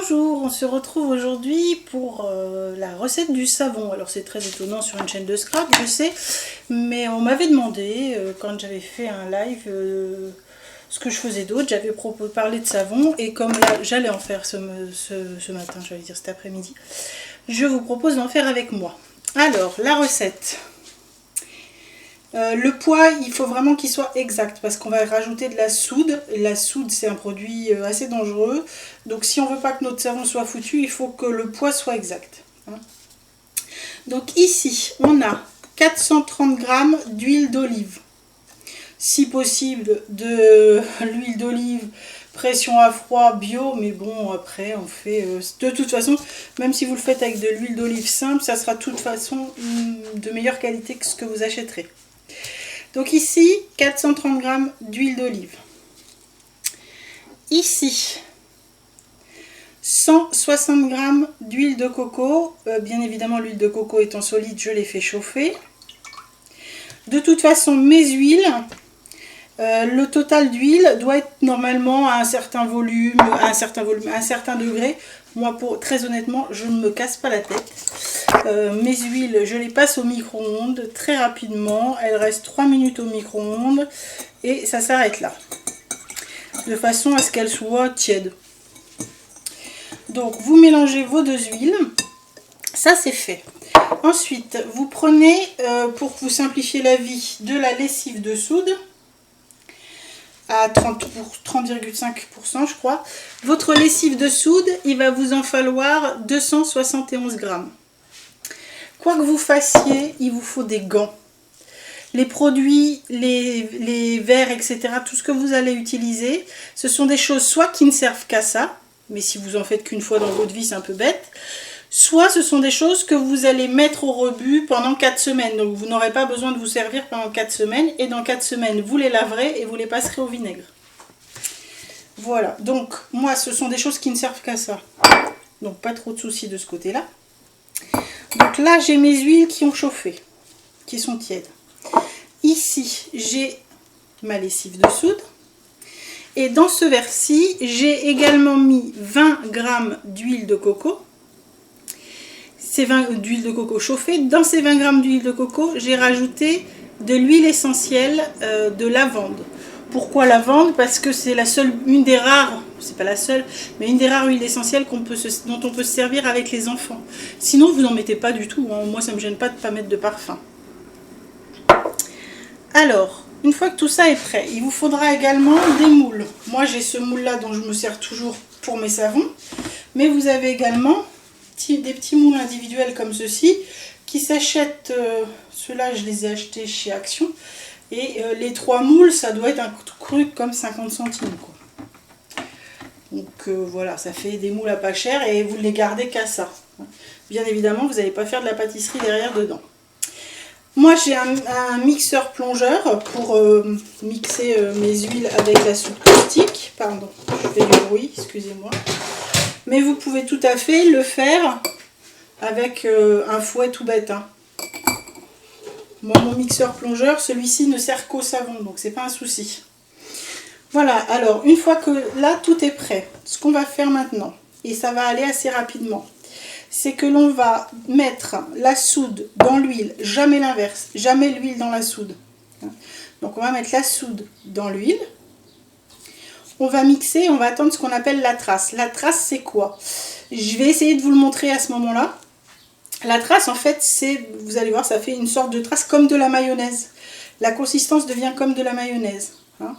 Bonjour, on se retrouve aujourd'hui pour la recette du savon. Alors c'est très étonnant sur une chaîne de scrap, je sais, mais on m'avait demandé quand j'avais fait un live ce que je faisais d'autre. J'avais parlé de savon et comme là j'allais en faire ce matin, j'allais dire cet après-midi, je vous propose d'en faire avec moi. Alors la recette. Le poids, il faut vraiment qu'il soit exact parce qu'on va rajouter de la soude. La soude, c'est un produit assez dangereux. Donc si on ne veut pas que notre savon soit foutu, il faut que le poids soit exact. Donc ici, on a 430 g d'huile d'olive. Si possible, de l'huile d'olive pression à froid bio, mais bon, après on fait... de toute façon, même si vous le faites avec de l'huile d'olive simple, ça sera de toute façon de meilleure qualité que ce que vous achèterez. Donc ici, 430 g d'huile d'olive. Ici, 160 g d'huile de coco. Bien évidemment, l'huile de coco étant solide, je l'ai fait chauffer. De toute façon, mes huiles, le total d'huile doit être normalement à un certain volume, à un certain degré. Moi, très honnêtement, je ne me casse pas la tête. Mes huiles, je les passe au micro-ondes très rapidement. Elles restent 3 minutes au micro-ondes et ça s'arrête là. De façon à ce qu'elles soient tièdes. Donc, vous mélangez vos deux huiles. Ça, c'est fait. Ensuite, vous prenez, pour vous simplifier la vie, de la lessive de soude. À 30,5% je crois. Votre lessive de soude, il va vous en falloir 271 g. Quoi que vous fassiez, il vous faut des gants. Les produits, les verres, etc., tout ce que vous allez utiliser, ce sont des choses soit qui ne servent qu'à ça, mais si vous en faites qu'une fois dans votre vie, c'est un peu bête, soit ce sont des choses que vous allez mettre au rebut pendant 4 semaines. Donc vous n'aurez pas besoin de vous servir pendant 4 semaines. Et dans 4 semaines, vous les laverez et vous les passerez au vinaigre. Voilà. Donc moi, ce sont des choses qui ne servent qu'à ça. Donc pas trop de soucis de ce côté-là. Donc là, j'ai mes huiles qui ont chauffé, qui sont tièdes. Ici, j'ai ma lessive de soude. Et dans ce verre-ci, j'ai également mis 20 g d'huile de coco. Ces 20 d'huile de coco chauffée. Dans ces 20 g d'huile de coco, j'ai rajouté de l'huile essentielle de lavande. Pourquoi lavande? Parce que c'est une des rares, c'est pas la seule, mais une des rares huiles essentielles dont on peut se servir avec les enfants. Sinon, vous n'en mettez pas du tout. Hein. Moi, ça me gêne pas de ne pas mettre de parfum. Alors, une fois que tout ça est prêt, il vous faudra également des moules. Moi, j'ai ce moule-là dont je me sers toujours pour mes savons, mais vous avez également des petits moules individuels comme ceci qui s'achètent, ceux-là je les ai achetés chez Action, et les 3 moules ça doit être un truc comme 50 centimes quoi. Donc voilà, ça fait des moules à pas cher et vous ne les gardez qu'à ça. Bien évidemment vous n'allez pas faire de la pâtisserie derrière dedans. Moi j'ai un mixeur plongeur pour mixer mes huiles avec la soude caustique. Pardon, je fais du bruit, excusez-moi. Mais vous pouvez tout à fait le faire avec un fouet tout bête. Hein. Moi, mon mixeur plongeur, celui-ci ne sert qu'au savon, donc c'est pas un souci. Voilà, alors une fois que là tout est prêt, ce qu'on va faire maintenant, et ça va aller assez rapidement, c'est que l'on va mettre la soude dans l'huile, jamais l'inverse, jamais l'huile dans la soude. Donc on va mettre la soude dans l'huile. On va mixer, on va attendre ce qu'on appelle la trace. La trace, c'est quoi? Je vais essayer de vous le montrer à ce moment-là. La trace, en fait, c'est, vous allez voir, ça fait une sorte de trace comme de la mayonnaise. La consistance devient comme de la mayonnaise. Hein.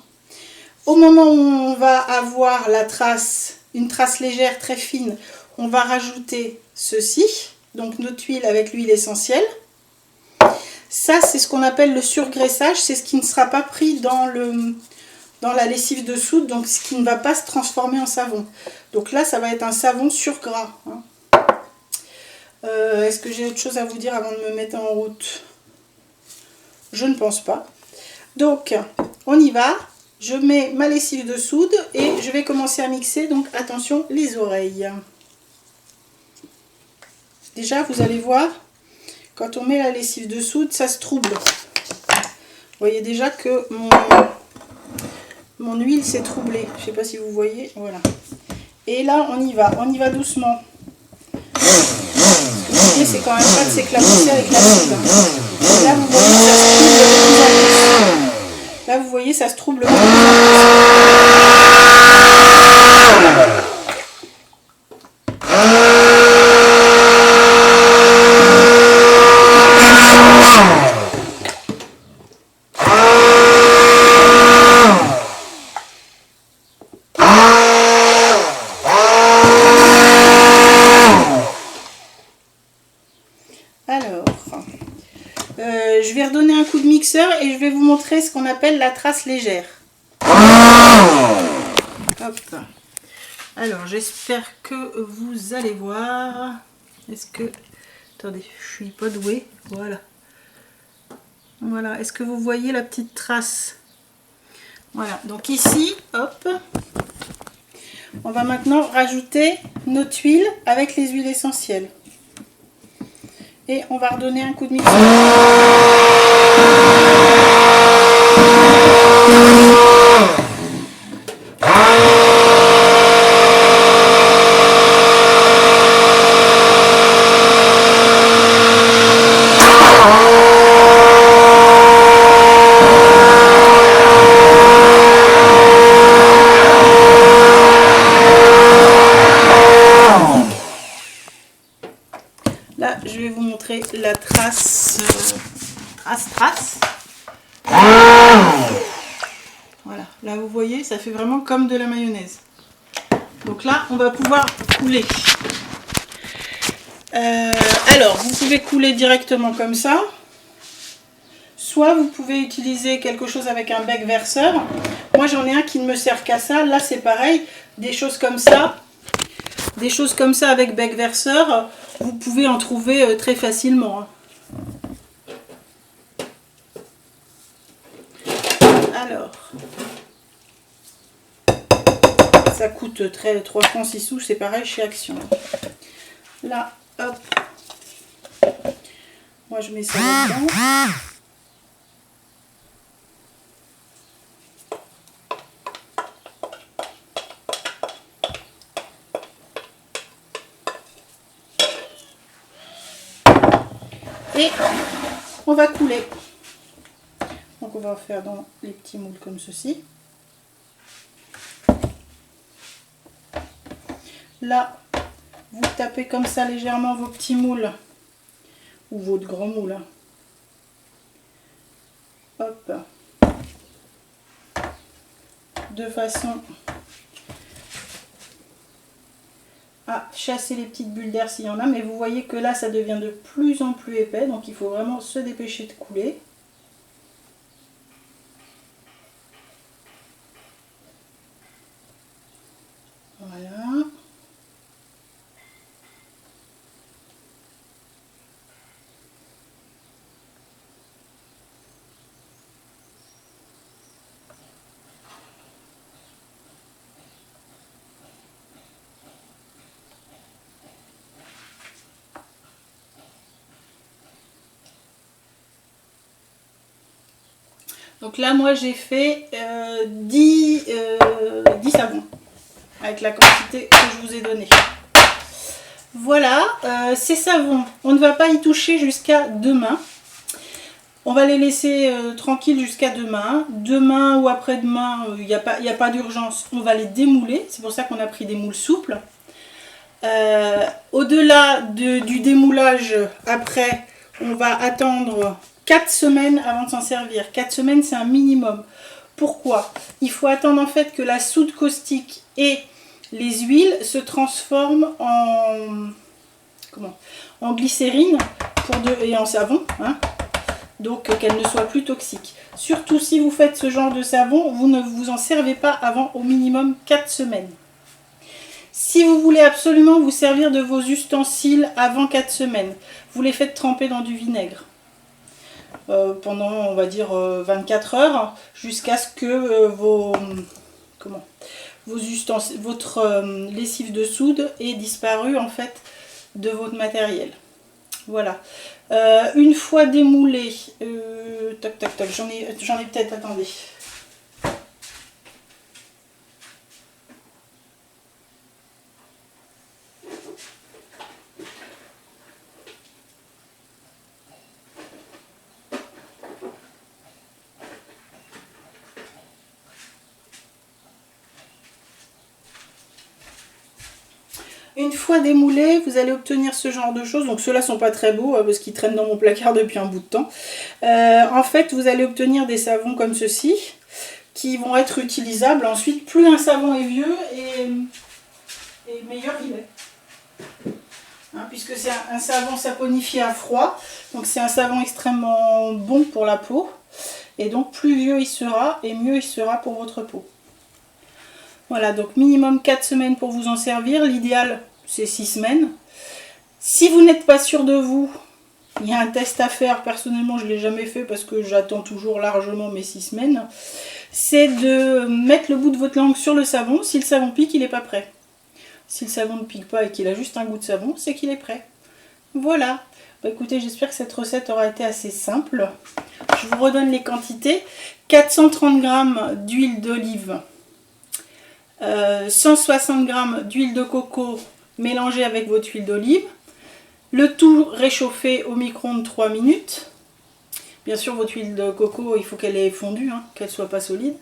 Au moment où on va avoir la trace, une trace légère, très fine, on va rajouter ceci, donc notre huile avec l'huile essentielle. Ça, c'est ce qu'on appelle le surgraissage, c'est ce qui ne sera pas pris dans la lessive de soude, donc ce qui ne va pas se transformer en savon. Donc là, ça va être un savon sur gras. Hein. Est-ce que j'ai autre chose à vous dire avant de me mettre en route? Je ne pense pas. Donc, on y va. Je mets ma lessive de soude et je vais commencer à mixer. Donc, attention, les oreilles. Déjà, vous allez voir, quand on met la lessive de soude, ça se trouble. Vous voyez déjà que mon huile s'est troublée. Je ne sais pas si vous voyez. Voilà. Et là, on y va doucement. L'idée, c'est quand même pas de s'éclabousser avec la soude. Et là, vous voyez, ça se trouble de plus en plus. Là, vous voyez, ça se trouble de plus en plus. Alors, je vais redonner un coup de mixeur et je vais vous montrer ce qu'on appelle la trace légère. Hop. Alors, j'espère que vous allez voir. Est-ce que... Attendez, je suis pas douée. Voilà. Voilà, est-ce que vous voyez la petite trace? Voilà, donc ici, hop. On va maintenant rajouter nos tuiles avec les huiles essentielles. Et on va redonner un coup de mixeur. Là, je vais vous montrer la trace. Trace. Voilà, là vous voyez, ça fait vraiment comme de la mayonnaise. Donc là, on va pouvoir couler. Alors, vous pouvez couler directement comme ça. Soit vous pouvez utiliser quelque chose avec un bec verseur. Moi, j'en ai un qui ne me sert qu'à ça. Là, c'est pareil. Des choses comme ça. Des choses comme ça avec bec verseur, vous pouvez en trouver très facilement. Alors, ça coûte 3 francs 6 sous, c'est pareil chez Action. Là, hop, moi je mets ça là-dedans. Et on va couler. Donc on va faire dans les petits moules comme ceci. Là, vous tapez comme ça légèrement vos petits moules ou votre grand moule. Hop. De façon à chasser les petites bulles d'air s'il y en a, mais vous voyez que là ça devient de plus en plus épais, donc il faut vraiment se dépêcher de couler. Voilà. Donc là, moi, j'ai fait 10 savons avec la quantité que je vous ai donnée. Voilà, ces savons, on ne va pas y toucher jusqu'à demain. On va les laisser tranquilles jusqu'à demain. Demain ou après-demain, il n'y a pas d'urgence. On va les démouler. C'est pour ça qu'on a pris des moules souples. Au-delà du démoulage, après, on va attendre 4 semaines avant de s'en servir. 4 semaines, c'est un minimum. Pourquoi? Il faut attendre en fait que la soude caustique et les huiles se transforment en glycérine et en savon, hein, donc qu'elles ne soient plus toxiques. Surtout si vous faites ce genre de savon, vous ne vous en servez pas avant au minimum 4 semaines. Si vous voulez absolument vous servir de vos ustensiles avant 4 semaines, vous les faites tremper dans du vinaigre. Pendant on va dire 24 heures jusqu'à ce que votre lessive de soude ait disparu en fait de votre matériel. Voilà. Une fois démoulé, tac tac tac, j'en ai peut-être, attendez. Une fois démoulé, vous allez obtenir ce genre de choses. Donc ceux-là sont pas très beaux parce qu'ils traînent dans mon placard depuis un bout de temps. En fait, vous allez obtenir des savons comme ceci qui vont être utilisables. Ensuite, plus un savon est vieux et meilleur il est. Hein, puisque c'est un savon saponifié à froid. Donc c'est un savon extrêmement bon pour la peau. Et donc plus vieux il sera et mieux il sera pour votre peau. Voilà, donc minimum 4 semaines pour vous en servir. L'idéal, c'est 6 semaines. Si vous n'êtes pas sûr de vous, il y a un test à faire. Personnellement, je ne l'ai jamais fait parce que j'attends toujours largement mes 6 semaines. C'est de mettre le bout de votre langue sur le savon. Si le savon pique, il n'est pas prêt. Si le savon ne pique pas et qu'il a juste un goût de savon, c'est qu'il est prêt. Voilà. Bah, écoutez, j'espère que cette recette aura été assez simple. Je vous redonne les quantités. 430 g d'huile d'olive. 160 g d'huile de coco mélangée avec votre huile d'olive. Le tout réchauffé au micro-ondes 3 minutes. Bien sûr, votre huile de coco, il faut qu'elle ait fondu, hein, qu'elle ne soit pas solide.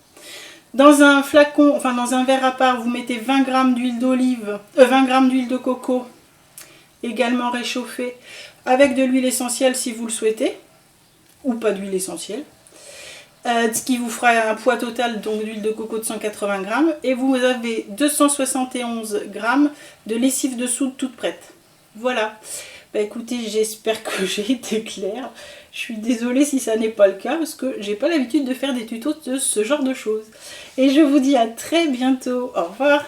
Dans un flacon, enfin dans un verre à part, vous mettez 20 g d'huile d'olive, 20 g d'huile de coco, également réchauffée, avec de l'huile essentielle si vous le souhaitez, ou pas d'huile essentielle. Ce qui vous fera un poids total d'huile de coco de 180 g. Et vous avez 271 g de lessive de soude toute prête. Voilà. Bah écoutez, j'espère que j'ai été claire. Je suis désolée si ça n'est pas le cas parce que j'ai pas l'habitude de faire des tutos de ce genre de choses. Et je vous dis à très bientôt. Au revoir.